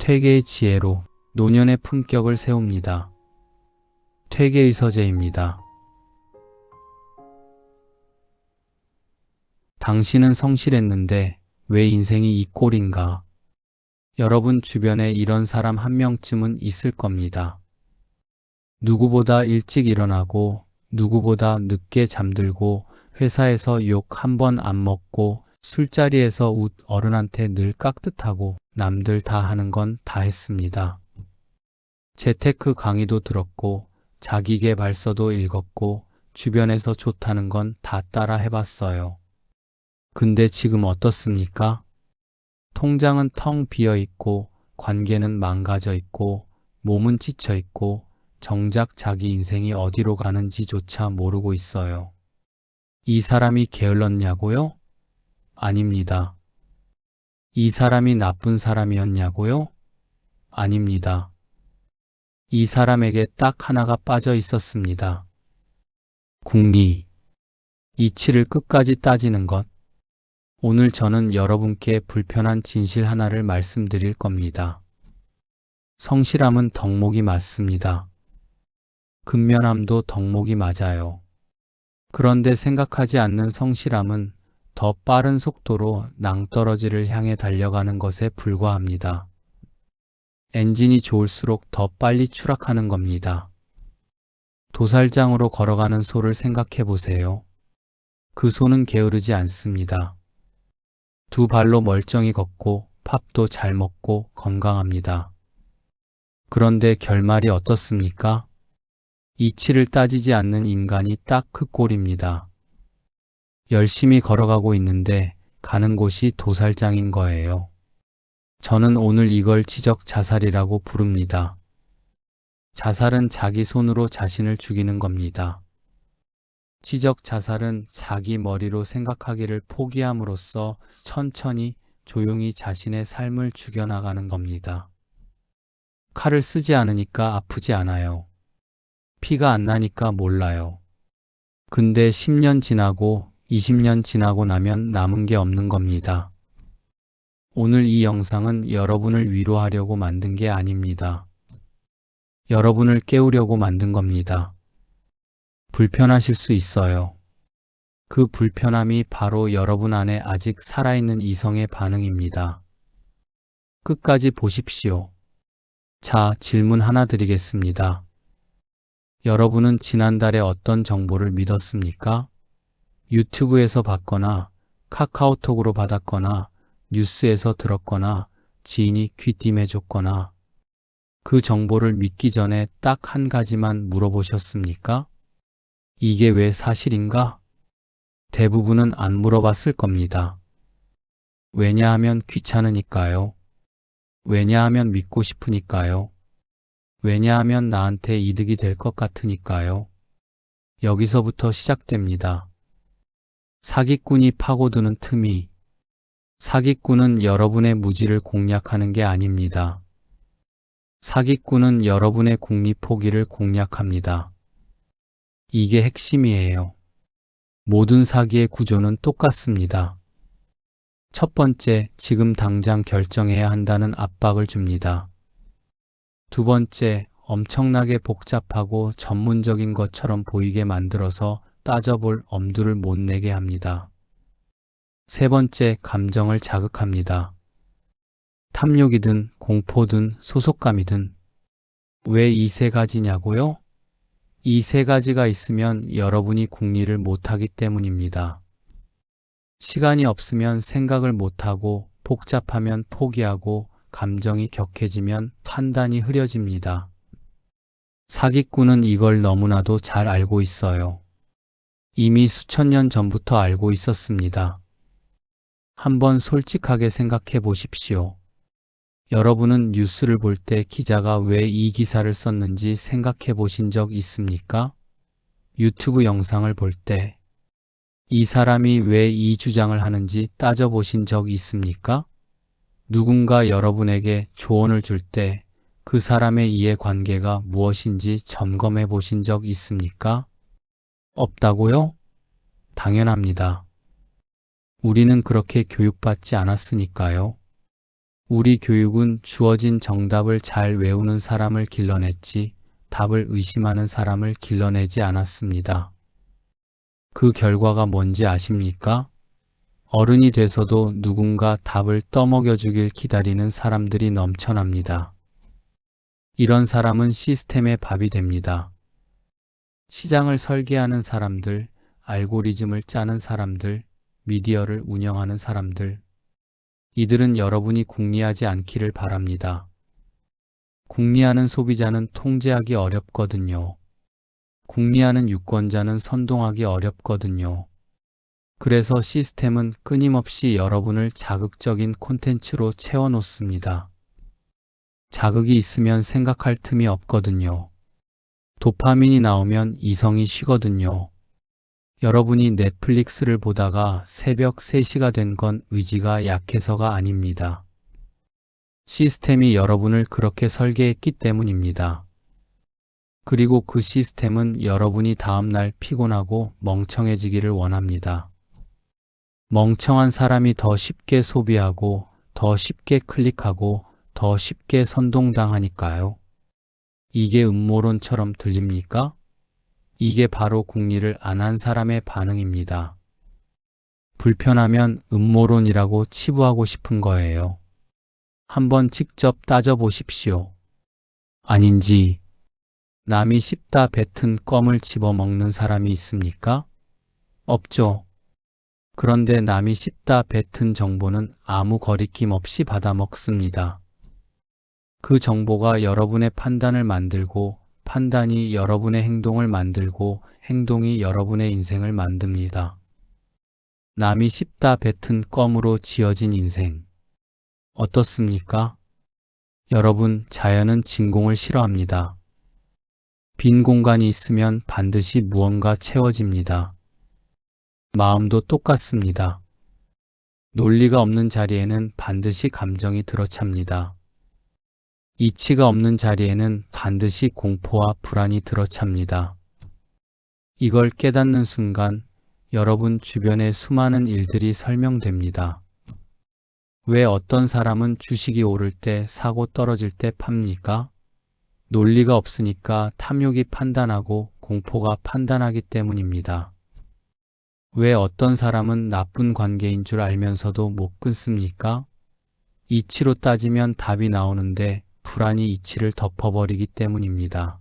퇴계의 지혜로 노년의 품격을 세웁니다. 퇴계의 서재입니다. 당신은 성실했는데 왜 인생이 이 꼴인가? 여러분 주변에 이런 사람 한 명쯤은 있을 겁니다. 누구보다 일찍 일어나고 누구보다 늦게 잠들고 회사에서 욕 한 번 안 먹고 술자리에서 웃 어른한테 늘 깍듯하고 남들 다 하는 건 다 했습니다. 재테크 강의도 들었고 자기계발서도 읽었고 주변에서 좋다는 건 다 따라 해봤어요. 근데 지금 어떻습니까? 통장은 텅 비어 있고 관계는 망가져 있고 몸은 지쳐 있고 정작 자기 인생이 어디로 가는지조차 모르고 있어요. 이 사람이 게을렀냐고요? 아닙니다. 이 사람이 나쁜 사람이었냐고요? 아닙니다. 이 사람에게 딱 하나가 빠져 있었습니다. 궁리. 이치를 끝까지 따지는 것. 오늘 저는 여러분께 불편한 진실 하나를 말씀드릴 겁니다. 성실함은 덕목이 맞습니다. 근면함도 덕목이 맞아요. 그런데 생각하지 않는 성실함은 더 빠른 속도로 낭떠러지를 향해 달려가는 것에 불과합니다. 엔진이 좋을수록 더 빨리 추락하는 겁니다. 도살장으로 걸어가는 소를 생각해 보세요. 그 소는 게으르지 않습니다. 두 발로 멀쩡히 걷고 밥도 잘 먹고 건강합니다. 그런데 결말이 어떻습니까? 이치를 따지지 않는 인간이 딱 그 꼴입니다. 열심히 걸어가고 있는데 가는 곳이 도살장인 거예요. 저는 오늘 이걸 지적 자살이라고 부릅니다. 자살은 자기 손으로 자신을 죽이는 겁니다. 지적 자살은 자기 머리로 생각하기를 포기함으로써 천천히 조용히 자신의 삶을 죽여나가는 겁니다. 칼을 쓰지 않으니까 아프지 않아요. 피가 안 나니까 몰라요. 근데 10년 지나고 20년 지나고 나면 남은 게 없는 겁니다. 오늘 이 영상은 여러분을 위로하려고 만든 게 아닙니다. 여러분을 깨우려고 만든 겁니다. 불편하실 수 있어요. 그 불편함이 바로 여러분 안에 아직 살아있는 이성의 반응입니다. 끝까지 보십시오. 자, 질문 하나 드리겠습니다. 여러분은 지난달에 어떤 정보를 믿었습니까? 유튜브에서 봤거나 카카오톡으로 받았거나 뉴스에서 들었거나 지인이 귀띔해줬거나 그 정보를 믿기 전에 딱 한 가지만 물어보셨습니까? 이게 왜 사실인가? 대부분은 안 물어봤을 겁니다. 왜냐하면 귀찮으니까요. 왜냐하면 믿고 싶으니까요. 왜냐하면 나한테 이득이 될 것 같으니까요. 여기서부터 시작됩니다. 사기꾼이 파고드는 틈이. 사기꾼은 여러분의 무지를 공략하는 게 아닙니다. 사기꾼은 여러분의 궁리 포기를 공략합니다. 이게 핵심이에요. 모든 사기의 구조는 똑같습니다. 첫 번째, 지금 당장 결정해야 한다는 압박을 줍니다. 두 번째, 엄청나게 복잡하고 전문적인 것처럼 보이게 만들어서 따져볼 엄두를 못 내게 합니다. 세 번째, 감정을 자극합니다. 탐욕이든 공포든 소속감이든. 왜 이 세 가지냐고요? 이 세 가지가 있으면 여러분이 궁리를 못하기 때문입니다. 시간이 없으면 생각을 못하고, 복잡하면 포기하고, 감정이 격해지면 판단이 흐려집니다. 사기꾼은 이걸 너무나도 잘 알고 있어요. 이미 수천 년 전부터 알고 있었습니다. 한번 솔직하게 생각해 보십시오. 여러분은 뉴스를 볼 때 기자가 왜 이 기사를 썼는지 생각해 보신 적 있습니까? 유튜브 영상을 볼 때 이 사람이 왜 이 주장을 하는지 따져보신 적 있습니까? 누군가 여러분에게 조언을 줄 때 그 사람의 이해관계가 무엇인지 점검해 보신 적 있습니까? 없다고요? 당연합니다. 우리는 그렇게 교육받지 않았으니까요. 우리 교육은 주어진 정답을 잘 외우는 사람을 길러냈지 답을 의심하는 사람을 길러내지 않았습니다. 그 결과가 뭔지 아십니까? 어른이 돼서도 누군가 답을 떠먹여주길 기다리는 사람들이 넘쳐납니다. 이런 사람은 시스템의 밥이 됩니다. 시장을 설계하는 사람들, 알고리즘을 짜는 사람들, 미디어를 운영하는 사람들. 이들은 여러분이 궁리하지 않기를 바랍니다. 궁리하는 소비자는 통제하기 어렵거든요. 궁리하는 유권자는 선동하기 어렵거든요. 그래서 시스템은 끊임없이 여러분을 자극적인 콘텐츠로 채워놓습니다. 자극이 있으면 생각할 틈이 없거든요. 도파민이 나오면 이성이 쉬거든요. 여러분이 넷플릭스를 보다가 새벽 3시가 된 건 의지가 약해서가 아닙니다. 시스템이 여러분을 그렇게 설계했기 때문입니다. 그리고 그 시스템은 여러분이 다음날 피곤하고 멍청해지기를 원합니다. 멍청한 사람이 더 쉽게 소비하고, 더 쉽게 클릭하고, 더 쉽게 선동당하니까요. 이게 음모론처럼 들립니까? 이게 바로 궁리를 안 한 사람의 반응입니다. 불편하면 음모론이라고 치부하고 싶은 거예요. 한번 직접 따져보십시오. 아닌지, 남이 씹다 뱉은 껌을 집어먹는 사람이 있습니까? 없죠. 그런데 남이 씹다 뱉은 정보는 아무 거리낌 없이 받아먹습니다. 그 정보가 여러분의 판단을 만들고, 판단이 여러분의 행동을 만들고, 행동이 여러분의 인생을 만듭니다. 남이 씹다 뱉은 껌으로 지어진 인생. 어떻습니까? 여러분, 자연은 진공을 싫어합니다. 빈 공간이 있으면 반드시 무언가 채워집니다. 마음도 똑같습니다. 논리가 없는 자리에는 반드시 감정이 들어찹니다. 이치가 없는 자리에는 반드시 공포와 불안이 들어찹니다. 이걸 깨닫는 순간 여러분 주변의 수많은 일들이 설명됩니다. 왜 어떤 사람은 주식이 오를 때 사고 떨어질 때 팝니까? 논리가 없으니까 탐욕이 판단하고 공포가 판단하기 때문입니다. 왜 어떤 사람은 나쁜 관계인 줄 알면서도 못 끊습니까? 이치로 따지면 답이 나오는데 불안이 이치를 덮어버리기 때문입니다.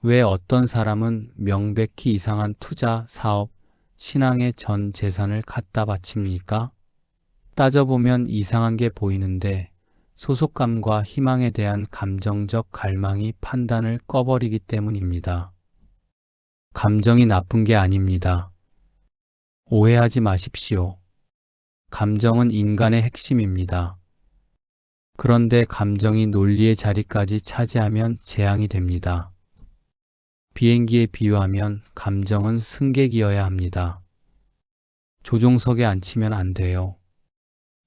왜 어떤 사람은 명백히 이상한 투자, 사업, 신앙의 전 재산을 갖다 바칩니까? 따져보면 이상한 게 보이는데 소속감과 희망에 대한 감정적 갈망이 판단을 꺼버리기 때문입니다. 감정이 나쁜 게 아닙니다. 오해하지 마십시오. 감정은 인간의 핵심입니다. 그런데 감정이 논리의 자리까지 차지하면 재앙이 됩니다. 비행기에 비유하면 감정은 승객이어야 합니다. 조종석에 앉히면 안 돼요.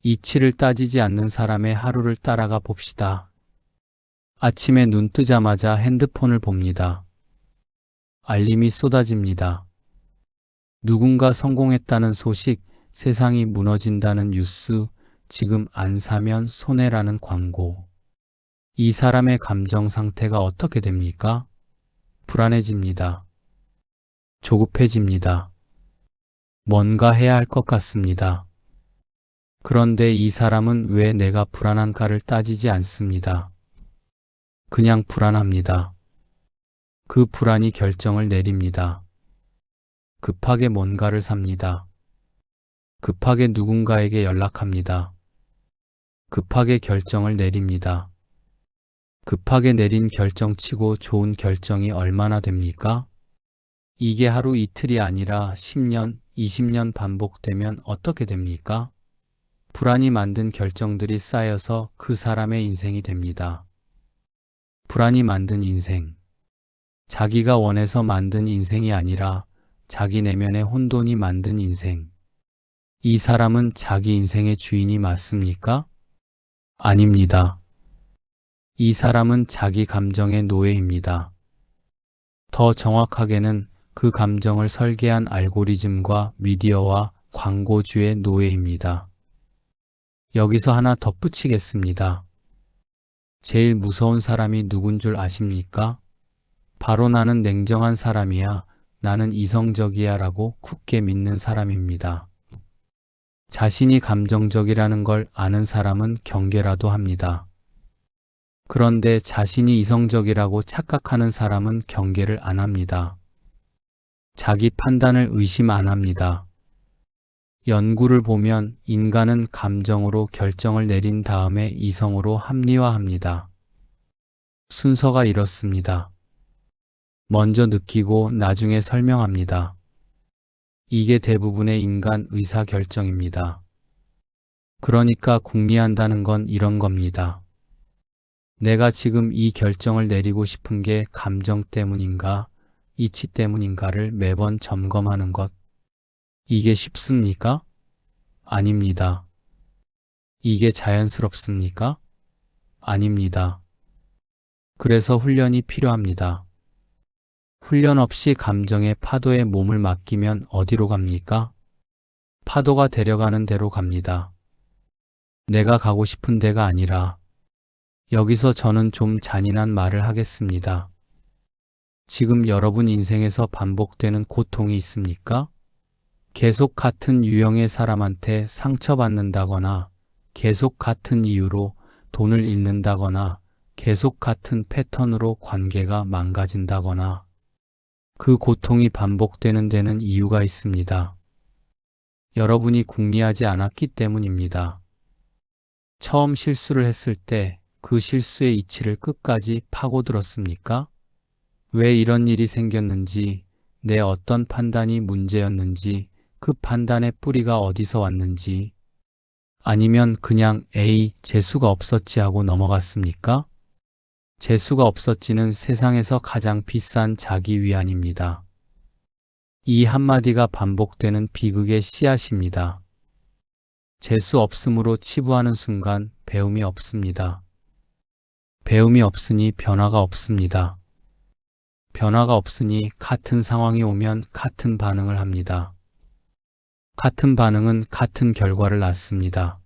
이치를 따지지 않는 사람의 하루를 따라가 봅시다. 아침에 눈 뜨자마자 핸드폰을 봅니다. 알림이 쏟아집니다. 누군가 성공했다는 소식, 세상이 무너진다는 뉴스, 지금 안 사면 손해라는 광고. 이 사람의 감정 상태가 어떻게 됩니까? 불안해집니다. 조급해집니다. 뭔가 해야 할 것 같습니다. 그런데 이 사람은 왜 내가 불안한가를 따지지 않습니다. 그냥 불안합니다. 그 불안이 결정을 내립니다. 급하게 뭔가를 삽니다. 급하게 누군가에게 연락합니다. 급하게 결정을 내립니다. 급하게 내린 결정치고 좋은 결정이 얼마나 됩니까? 이게 하루 이틀이 아니라 10년, 20년 반복되면 어떻게 됩니까? 불안이 만든 결정들이 쌓여서 그 사람의 인생이 됩니다. 불안이 만든 인생. 자기가 원해서 만든 인생이 아니라 자기 내면의 혼돈이 만든 인생. 이 사람은 자기 인생의 주인이 맞습니까? 아닙니다. 이 사람은 자기 감정의 노예입니다. 더 정확하게는 그 감정을 설계한 알고리즘과 미디어와 광고주의 노예입니다. 여기서 하나 덧붙이겠습니다. 제일 무서운 사람이 누군 줄 아십니까? 바로 나는 냉정한 사람이야, 나는 이성적이야 라고 굳게 믿는 사람입니다. 자신이 감정적이라는 걸 아는 사람은 경계라도 합니다. 그런데 자신이 이성적이라고 착각하는 사람은 경계를 안 합니다. 자기 판단을 의심 안 합니다. 연구를 보면 인간은 감정으로 결정을 내린 다음에 이성으로 합리화합니다. 순서가 이렇습니다. 먼저 느끼고 나중에 설명합니다. 이게 대부분의 인간 의사결정입니다. 그러니까 궁리한다는 건 이런 겁니다. 내가 지금 이 결정을 내리고 싶은 게 감정 때문인가, 이치 때문인가를 매번 점검하는 것. 이게 쉽습니까? 아닙니다. 이게 자연스럽습니까? 아닙니다. 그래서 훈련이 필요합니다. 훈련 없이 감정의 파도에 몸을 맡기면 어디로 갑니까? 파도가 데려가는 대로 갑니다. 내가 가고 싶은 데가 아니라. 여기서 저는 좀 잔인한 말을 하겠습니다. 지금 여러분 인생에서 반복되는 고통이 있습니까? 계속 같은 유형의 사람한테 상처받는다거나, 계속 같은 이유로 돈을 잃는다거나, 계속 같은 패턴으로 관계가 망가진다거나, 그 고통이 반복되는 데는 이유가 있습니다. 여러분이 궁리하지 않았기 때문입니다. 처음 실수를 했을 때 그 실수의 이치를 끝까지 파고들었습니까? 왜 이런 일이 생겼는지, 내 어떤 판단이 문제였는지, 그 판단의 뿌리가 어디서 왔는지, 아니면 그냥 에이, 재수가 없었지 하고 넘어갔습니까? 재수가 없었지는 세상에서 가장 비싼 자기 위안입니다. 이 한마디가 반복되는 비극의 씨앗입니다. 재수 없음으로 치부하는 순간 배움이 없습니다. 배움이 없으니 변화가 없습니다. 변화가 없으니 같은 상황이 오면 같은 반응을 합니다. 같은 반응은 같은 결과를 낳습니다.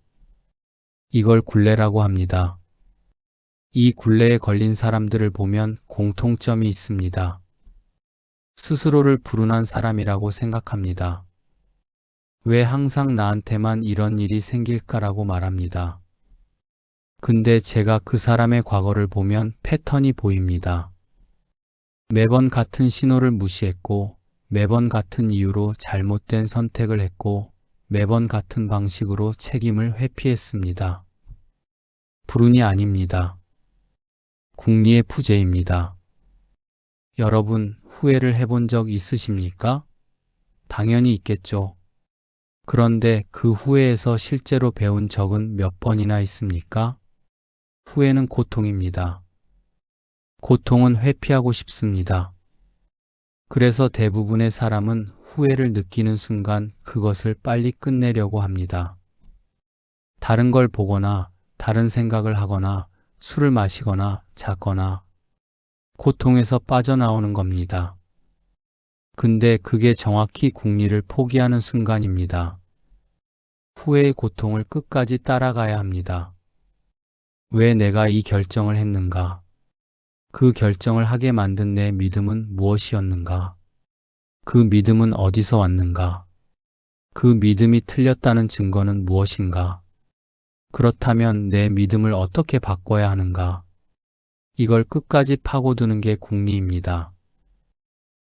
이걸 굴레라고 합니다. 이 굴레에 걸린 사람들을 보면 공통점이 있습니다. 스스로를 불운한 사람이라고 생각합니다. 왜 항상 나한테만 이런 일이 생길까라고 말합니다. 근데 제가 그 사람의 과거를 보면 패턴이 보입니다. 매번 같은 신호를 무시했고, 매번 같은 이유로 잘못된 선택을 했고, 매번 같은 방식으로 책임을 회피했습니다. 불운이 아닙니다. 궁리의 부재입니다. 여러분, 후회를 해본 적 있으십니까? 당연히 있겠죠. 그런데 그 후회에서 실제로 배운 적은 몇 번이나 있습니까? 후회는 고통입니다. 고통은 회피하고 싶습니다. 그래서 대부분의 사람은 후회를 느끼는 순간 그것을 빨리 끝내려고 합니다. 다른 걸 보거나, 다른 생각을 하거나, 술을 마시거나, 자거나, 고통에서 빠져나오는 겁니다. 근데 그게 정확히 궁리를 포기하는 순간입니다. 후회의 고통을 끝까지 따라가야 합니다. 왜 내가 이 결정을 했는가? 그 결정을 하게 만든 내 믿음은 무엇이었는가? 그 믿음은 어디서 왔는가? 그 믿음이 틀렸다는 증거는 무엇인가? 그렇다면 내 믿음을 어떻게 바꿔야 하는가? 이걸 끝까지 파고드는 게 궁리입니다.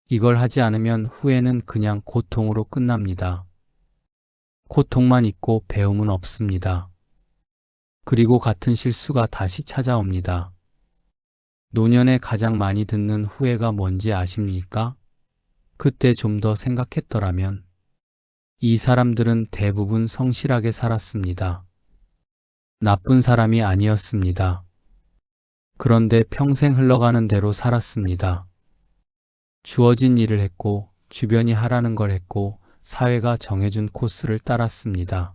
이걸 하지 않으면 후회는 그냥 고통으로 끝납니다. 고통만 있고 배움은 없습니다. 그리고 같은 실수가 다시 찾아옵니다. 노년에 가장 많이 듣는 후회가 뭔지 아십니까? 그때 좀 더 생각했더라면. 이 사람들은 대부분 성실하게 살았습니다. 나쁜 사람이 아니었습니다. 그런데 평생 흘러가는 대로 살았습니다. 주어진 일을 했고, 주변이 하라는 걸 했고, 사회가 정해준 코스를 따랐습니다.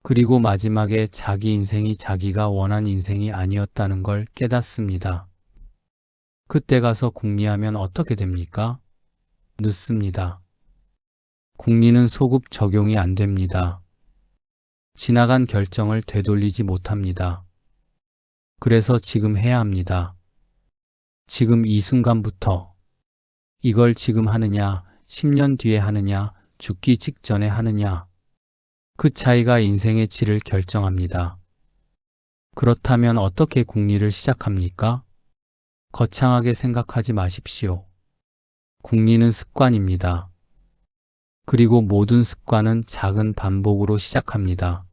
그리고 마지막에 자기 인생이 자기가 원한 인생이 아니었다는 걸 깨닫습니다. 그때 가서 궁리하면 어떻게 됩니까? 늦습니다. 궁리는 소급 적용이 안 됩니다. 지나간 결정을 되돌리지 못합니다. 그래서 지금 해야 합니다. 지금 이 순간부터. 이걸 지금 하느냐, 10년 뒤에 하느냐, 죽기 직전에 하느냐. 그 차이가 인생의 질을 결정합니다. 그렇다면 어떻게 국리를 시작합니까? 거창하게 생각하지 마십시오. 국리는 습관입니다. 그리고 모든 습관은 작은 반복으로 시작합니다.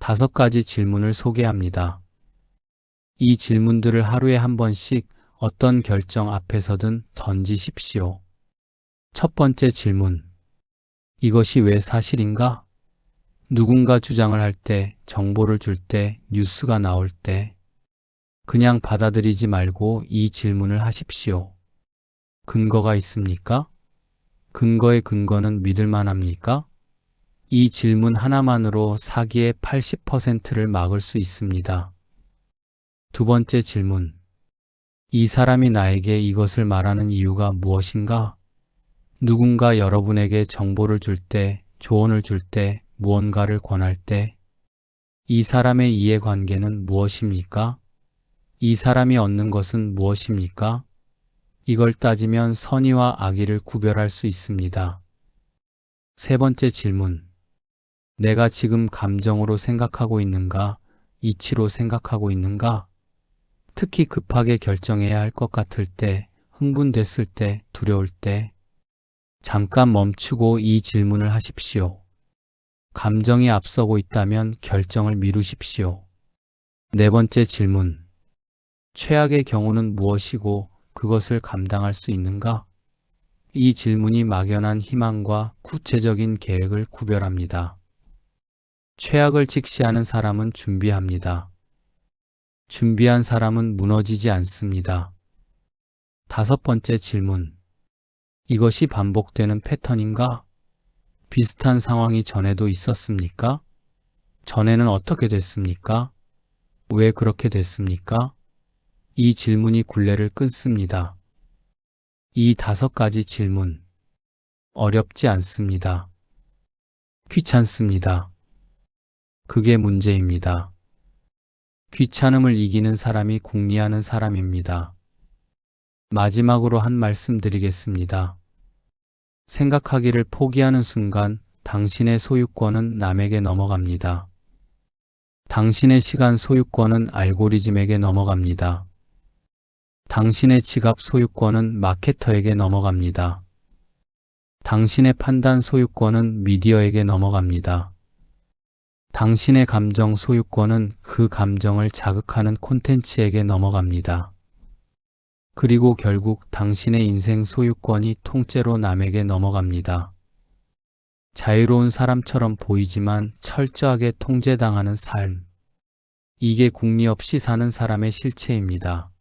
5가지 질문을 소개합니다. 이 질문들을 하루에 한 번씩 어떤 결정 앞에서든 던지십시오. 첫 번째 질문. 이것이 왜 사실인가? 누군가 주장을 할 때, 정보를 줄 때, 뉴스가 나올 때, 그냥 받아들이지 말고 이 질문을 하십시오. 근거가 있습니까? 근거의 근거는 믿을 만합니까? 이 질문 하나만으로 사기의 80%를 막을 수 있습니다. 두 번째 질문. 이 사람이 나에게 이것을 말하는 이유가 무엇인가? 누군가 여러분에게 정보를 줄 때, 조언을 줄 때, 무언가를 권할 때, 이 사람의 이해관계는 무엇입니까? 이 사람이 얻는 것은 무엇입니까? 이걸 따지면 선의와 악의를 구별할 수 있습니다. 세 번째 질문. 내가 지금 감정으로 생각하고 있는가? 이치로 생각하고 있는가? 특히 급하게 결정해야 할 것 같을 때, 흥분됐을 때, 두려울 때, 잠깐 멈추고 이 질문을 하십시오. 감정이 앞서고 있다면 결정을 미루십시오. 네 번째 질문. 최악의 경우는 무엇이고 그것을 감당할 수 있는가? 이 질문이 막연한 희망과 구체적인 계획을 구별합니다. 최악을 직시하는 사람은 준비합니다. 준비한 사람은 무너지지 않습니다. 5번째 질문. 이것이 반복되는 패턴인가? 비슷한 상황이 전에도 있었습니까? 전에는 어떻게 됐습니까? 왜 그렇게 됐습니까? 이 질문이 굴레를 끊습니다. 이 5가지 질문. 어렵지 않습니다. 귀찮습니다. 그게 문제입니다. 귀찮음을 이기는 사람이 궁리하는 사람입니다. 마지막으로 한 말씀 드리겠습니다. 생각하기를 포기하는 순간 당신의 소유권은 남에게 넘어갑니다. 당신의 시간 소유권은 알고리즘에게 넘어갑니다. 당신의 지갑 소유권은 마케터에게 넘어갑니다. 당신의 판단 소유권은 미디어에게 넘어갑니다. 당신의 감정 소유권은 그 감정을 자극하는 콘텐츠에게 넘어갑니다. 그리고 결국 당신의 인생 소유권이 통째로 남에게 넘어갑니다. 자유로운 사람처럼 보이지만 철저하게 통제당하는 삶. 이게 국리 없이 사는 사람의 실체입니다.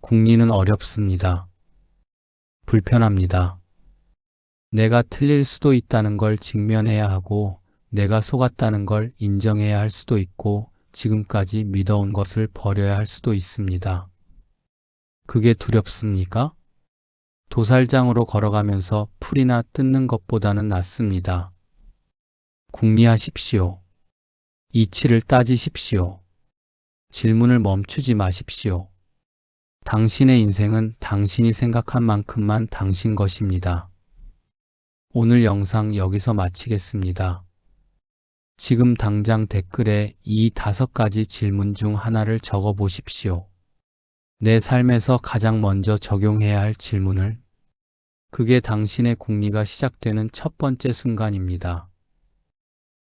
국리는 어렵습니다. 불편합니다. 내가 틀릴 수도 있다는 걸 직면해야 하고 내가 속았다는 걸 인정해야 할 수도 있고 지금까지 믿어온 것을 버려야 할 수도 있습니다. 그게 두렵습니까? 도살장으로 걸어가면서 풀이나 뜯는 것보다는 낫습니다. 궁리하십시오. 이치를 따지십시오. 질문을 멈추지 마십시오. 당신의 인생은 당신이 생각한 만큼만 당신 것입니다. 오늘 영상 여기서 마치겠습니다. 지금 당장 댓글에 이 5가지 질문 중 하나를 적어 보십시오. 내 삶에서 가장 먼저 적용해야 할 질문을. 그게 당신의 국리가 시작되는 첫 번째 순간입니다.